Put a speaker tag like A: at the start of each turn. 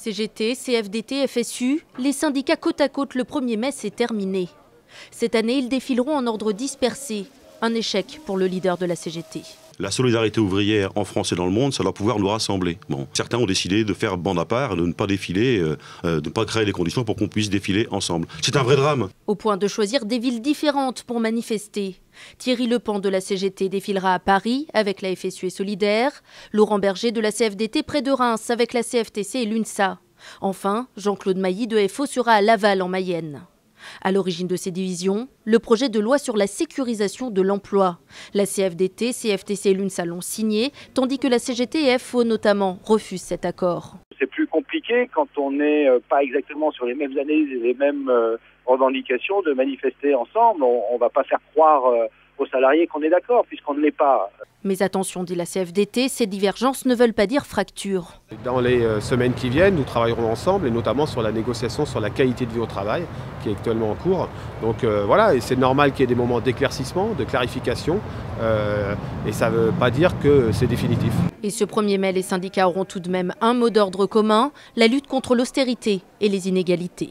A: CGT, CFDT, FSU, les syndicats côte à côte le 1er mai, c'est terminé. Cette année, ils défileront en ordre dispersé. Un échec pour le leader de la CGT.
B: La solidarité ouvrière en France et dans le monde, ça doit pouvoir nous rassembler. Bon. Certains ont décidé de faire bande à part, de ne pas défiler, de ne pas créer les conditions pour qu'on puisse défiler ensemble. C'est un vrai drame.
A: Au point de choisir des villes différentes pour manifester. Thierry Lepan de la CGT défilera à Paris avec la FSU et Solidaire. Laurent Berger de la CFDT près de Reims avec la CFTC et l'UNSA. Enfin, Jean-Claude Mailly de FO sera à Laval en Mayenne. À l'origine de ces divisions, le projet de loi sur la sécurisation de l'emploi. La CFDT, CFTC et l'UNSA l'ont signé, tandis que la CGT et FO notamment refusent cet accord.
C: C'est plus compliqué quand on n'est pas exactement sur les mêmes analyses et les mêmes revendications de manifester ensemble. On ne va pas faire croire aux salariés qu'on est d'accord puisqu'on ne l'est pas.
A: Mais attention, dit la CFDT, ces divergences ne veulent pas dire fracture.
D: Dans les semaines qui viennent, nous travaillerons ensemble et notamment sur la négociation sur la qualité de vie au travail qui est actuellement en cours. Donc voilà, et c'est normal qu'il y ait des moments d'éclaircissement, de clarification et ça ne veut pas dire que c'est définitif.
A: Et ce 1er mai, les syndicats auront tout de même un mot d'ordre commun, la lutte contre l'austérité et les inégalités.